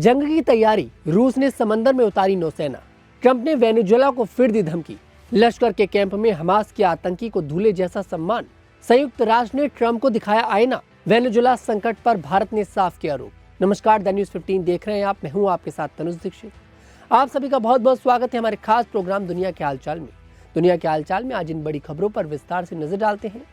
जंग की तैयारी, रूस ने समंदर में उतारी नौसेना। ट्रंप ने वेनेजुएला को फिर दी धमकी। लश्कर के कैंप में हमास के आतंकी को दूल्हे जैसा सम्मान। संयुक्त राष्ट्र ने ट्रंप को दिखाया आईना। वेनेजुएला संकट पर भारत ने साफ किया आरोप। नमस्कार, द न्यूज़ 15 देख रहे हैं आप। मैं हूं आपके साथ तनुज दीक्षित। आप सभी का बहुत बहुत स्वागत है हमारे खास प्रोग्राम दुनिया के हालचाल में। दुनिया के हालचाल में आज इन बड़ी खबरों पर विस्तार से नजर डालते हैं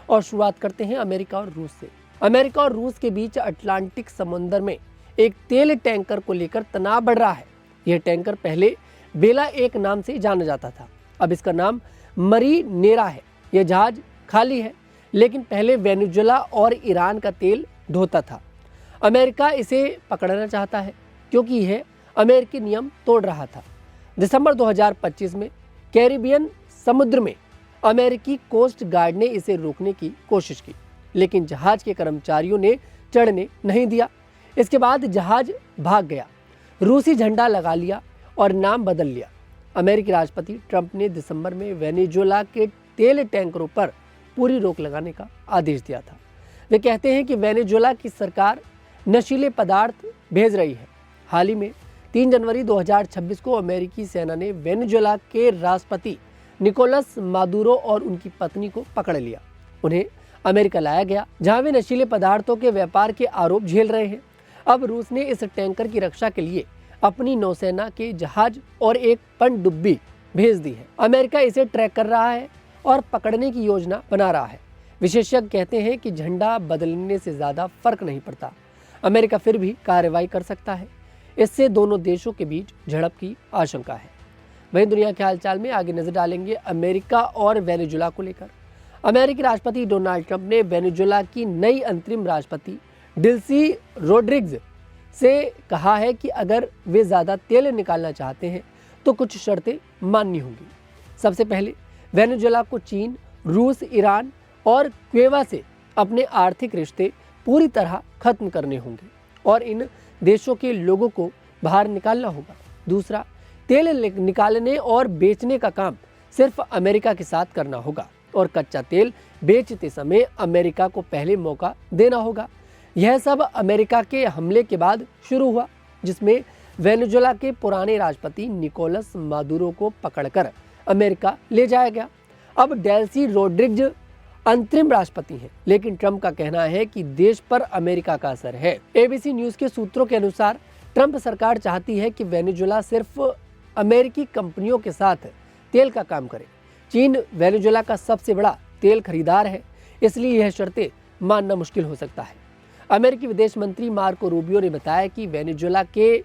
और शुरुआत करते हैं अमेरिका और रूस से। अमेरिका और रूस के बीच अटलांटिक समुद्र में एक तेल टैंकर को लेकर तनाव बढ़ रहा है। यह टैंकर पहले बेला एक नाम से जाना जाता था, अब इसका नाम मरी नेरा है। यह जहाज खाली है, लेकिन पहले वेनेजुएला और ईरान का तेल ढोता था। अमेरिका इसे पकड़ना चाहता है क्योंकि यह अमेरिकी नियम तोड़ रहा था। दिसंबर 2025 में कैरिबियन समुद्र में अमेरिकी कोस्ट गार्ड ने इसे रोकने की कोशिश की, लेकिन जहाज के कर्मचारियों ने चढ़ने नहीं दिया। इसके बाद जहाज भाग गया, रूसी झंडा लगा लिया और नाम बदल लिया। अमेरिकी राष्ट्रपति ट्रंप ने दिसंबर में वेनेजुएला के तेल टैंकरों पर पूरी रोक लगाने का आदेश दिया था। वे कहते हैं कि वेनेजुएला की सरकार नशीले पदार्थ भेज रही है। हाल ही में 3 जनवरी 2026 को अमेरिकी सेना ने वेनेजुएला के राष्ट्रपति निकोलस मादुरो और उनकी पत्नी को पकड़ लिया। उन्हें अमेरिका लाया गया, जहां वे नशीले पदार्थों के व्यापार के आरोप झेल रहे हैं। अब रूस ने इस टैंकर की रक्षा के लिए अपनी नौसेना के जहाज और एक पनडुब्बी भेज दी है। अमेरिका इसे ट्रैक कर रहा है और पकड़ने की योजना बना रहा है। विशेषज्ञ कहते हैं कि झंडा बदलने से ज्यादा फर्क नहीं पड़ता, अमेरिका फिर भी कार्रवाई कर सकता है। इससे दोनों देशों के बीच झड़प की आशंका है। वहीं दुनिया के हालचाल में आगे नजर डालेंगे अमेरिका और वेनेजुएला को लेकर। अमेरिकी राष्ट्रपति डोनाल्ड ट्रंप ने वेनेजुएला की नई अंतरिम राष्ट्रपति डेल्सी रोड्रिग्स से कहा है कि अगर वे ज़्यादा तेल निकालना चाहते हैं तो कुछ शर्तें माननी होंगी। सबसे पहले वेनेजुएला को चीन, रूस, ईरान और क्यूबा से अपने आर्थिक रिश्ते पूरी तरह खत्म करने होंगे और इन देशों के लोगों को बाहर निकालना होगा। दूसरा, तेल निकालने और बेचने का काम सिर्फ अमेरिका के साथ करना होगा और कच्चा तेल बेचते समय अमेरिका को पहले मौका देना होगा। यह सब अमेरिका के हमले के बाद शुरू हुआ, जिसमें वेनेजुएला के पुराने राष्ट्रपति निकोलस मादुरो को पकड़कर अमेरिका ले जाया गया। अब डेल्सी रोड्रिग्स अंतरिम राष्ट्रपति हैं, लेकिन ट्रंप का कहना है कि देश पर अमेरिका का असर है। एबीसी न्यूज के सूत्रों के अनुसार ट्रंप सरकार चाहती है कि वेनेजुएला सिर्फ अमेरिकी कंपनियों के साथ तेल का काम करे। चीन वेनेजुएला का सबसे बड़ा तेल खरीदार है, इसलिए यह शर्तें मानना मुश्किल हो सकता है। अमेरिकी विदेश मंत्री मार्को रूबियो ने बताया कि वेनेजुएला के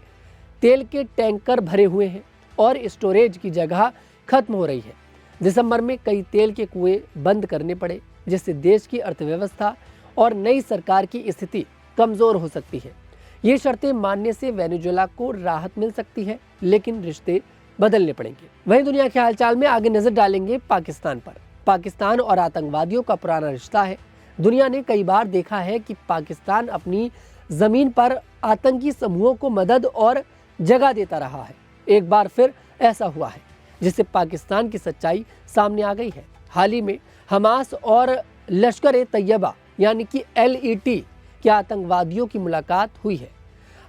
तेल के टैंकर भरे हुए हैं और स्टोरेज की जगह खत्म हो रही है। दिसंबर में कई तेल के कुएं बंद करने पड़े, जिससे देश की अर्थव्यवस्था और नई सरकार की स्थिति कमजोर हो सकती है। ये शर्तें मानने से वेनेजुएला को राहत मिल सकती है, लेकिन रिश्ते बदलने पड़ेंगे। वहीं दुनिया के हालचाल में आगे नजर डालेंगे पाकिस्तान पर। पाकिस्तान और आतंकवादियों का पुराना रिश्ता है। दुनिया ने कई बार देखा है कि पाकिस्तान अपनी जमीन पर आतंकी समूहों को मदद और जगह देता रहा है। एक बार फिर ऐसा हुआ है, जिससे पाकिस्तान की सच्चाई सामने आ गई है। हाल ही में हमास और लश्कर-ए-तैयबा यानी कि LET के आतंकवादियों की मुलाकात हुई है।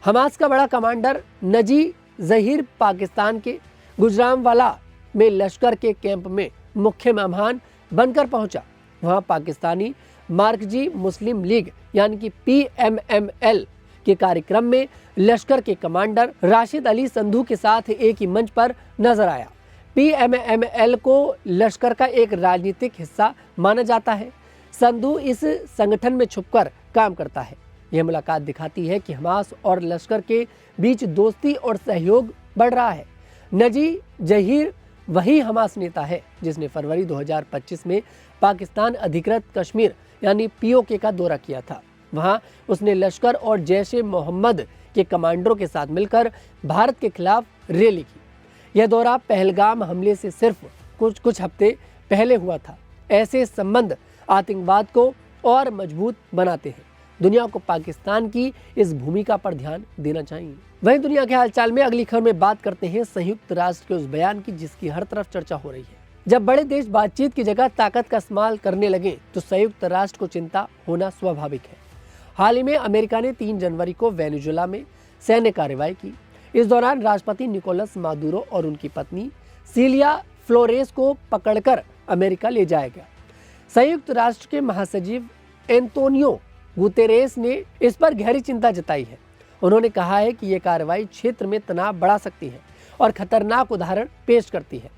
हमास का बड़ा कमांडर नजी जहीर पाकिस्तान के गुजरांवाला में लश्कर के कैंप में मुख्य मेहमान बनकर पहुंचा। वहां पाकिस्तानी मार्कजी मुस्लिम लीग यानी कि PMML के कार्यक्रम में लश्कर के कमांडर राशिद अली संधू के साथ एक ही मंच पर नजर आया। PMML को लश्कर का एक राजनीतिक हिस्सा माना जाता है। संधू इस संगठन में छुपकर काम करता है। यह मुलाकात दिखाती है कि हमास और लश्कर के बीच दोस्ती और सहयोग बढ़ रहा है। नजी जहीर वही हमास नेता है जिसने फरवरी 2025 में पाकिस्तान अधिकृत कश्मीर यानी POK का दौरा किया था। वहां उसने लश्कर और जैश-ए-मोहम्मद के कमांडरों के साथ मिलकर भारत के खिलाफ रैली की। यह दौरा पहलगाम हमले से सिर्फ कुछ हफ्ते पहले हुआ था। ऐसे संबंध आतंकवाद को और मजबूत बनाते हैं। दुनिया को पाकिस्तान की इस भूमिका पर ध्यान देना चाहिए। वहीं दुनिया के हालचाल में अगली खबर में बात करते हैं संयुक्त राष्ट्र के उस बयान की जिसकी हर तरफ चर्चा हो रही है। जब बड़े देश बातचीत की जगह ताकत का इस्तेमाल करने लगे तो संयुक्त राष्ट्र को चिंता होना स्वाभाविक है। हाल ही में अमेरिका ने 3 जनवरी को वेनेजुएला में सैन्य कार्रवाई की। इस दौरान राष्ट्रपति निकोलस मादुरो और उनकी पत्नी सीलिया फ्लोरेस को पकड़कर अमेरिका ले जाया गया। संयुक्त राष्ट्र के महासचिव एंटोनियो गुतेरेस ने इस पर गहरी चिंता जताई है। उन्होंने कहा है कि यह कार्रवाई क्षेत्र में तनाव बढ़ा सकती है और खतरनाक उदाहरण पेश करती है।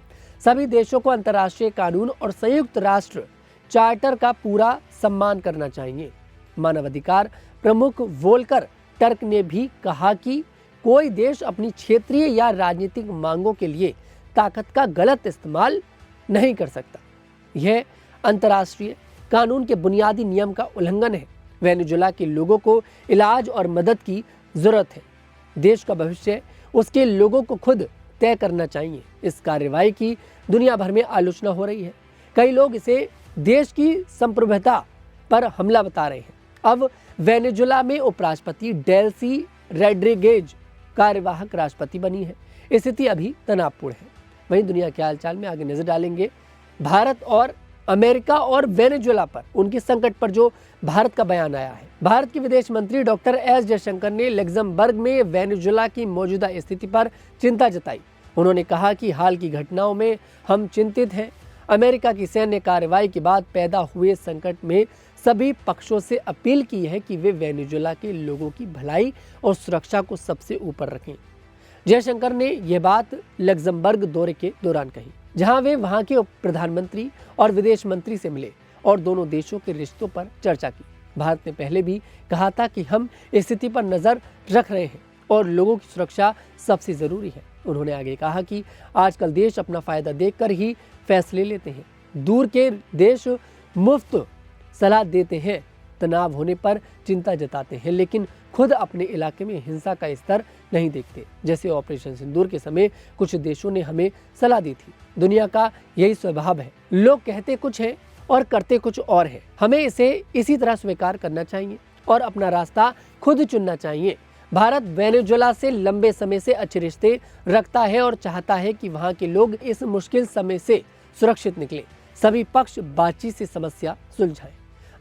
सभी देशों को अंतर्राष्ट्रीय कानून और संयुक्त राष्ट्र चार्टर का पूरा सम्मान करना चाहिए। मानवाधिकार प्रमुख वोल्कर टर्क ने भी कहा कि कोई देश अपनी क्षेत्रीय या राजनीतिक मांगों के लिए ताकत का गलत इस्तेमाल नहीं कर सकता। यह अंतर्राष्ट्रीय कानून के बुनियादी नियम का उल्लंघन है। वेनेजुएला के लोगों को इलाज और मदद की जरूरत है। देश का भविष्य उसके लोगों को खुद तय करना चाहिए। इस कार्रवाई की दुनिया भर में आलोचना हो रही है। कई लोग इसे देश की संप्रभुता पर हमला बता रहे हैं। अब वेनेजुएला में उपराष्ट्रपति डेल्सी रोड्रिगेज कार्यवाहक राष्ट्रपति बनी है। स्थिति अभी तनावपूर्ण है। वहीं दुनिया के हालचाल में आगे नजर डालेंगे भारत और अमेरिका और वेनेजुएला पर, उनके संकट पर जो भारत का बयान आया है। भारत के विदेश मंत्री डॉक्टर एस जयशंकर ने लग्जमबर्ग में वेनेजुएला की मौजूदा स्थिति पर चिंता जताई। उन्होंने कहा कि हाल की घटनाओं में हम चिंतित हैं। अमेरिका की सैन्य कार्रवाई के बाद पैदा हुए संकट में सभी पक्षों से अपील की है कि वे वेनेजुएला के लोगों की भलाई और सुरक्षा को सबसे ऊपर रखें। जयशंकर ने यह बात लग्जमबर्ग दौरे के दौरान कही, जहां वे वहां के उप प्रधानमंत्री और विदेश मंत्री से मिले और दोनों देशों के रिश्तों पर चर्चा की। भारत ने पहले भी कहा था कि हम स्थिति पर नजर रख रहे हैं और लोगों की सुरक्षा सबसे जरूरी है। उन्होंने आगे कहा कि आजकल देश अपना फायदा देखकर ही फैसले लेते हैं। दूर के देश मुफ्त सलाह देते हैं, तनाव होने पर चिंता जताते हैं, लेकिन खुद अपने इलाके में हिंसा का स्तर नहीं देखते। जैसे ऑपरेशन सिंदूर के समय कुछ देशों ने हमें सलाह दी थी। दुनिया का यही स्वभाव है, लोग कहते कुछ है और करते कुछ और है। हमें इसे इसी तरह स्वीकार करना चाहिए और अपना रास्ता खुद चुनना चाहिए। भारत वेनेजुएला से लंबे समय से अच्छे रिश्ते रखता है और चाहता है कि वहाँ के लोग इस मुश्किल समय से सुरक्षित निकले। सभी पक्ष बातचीत से समस्या सुलझाएं।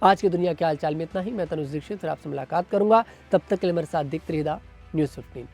आज की दुनिया के हालचाल में इतना ही। मैं तनुज दीक्षित फिर आपसे मुलाकात करूंगा। तब तक के लिए मेरे साथ देखते रहिएगा न्यूज़ 15।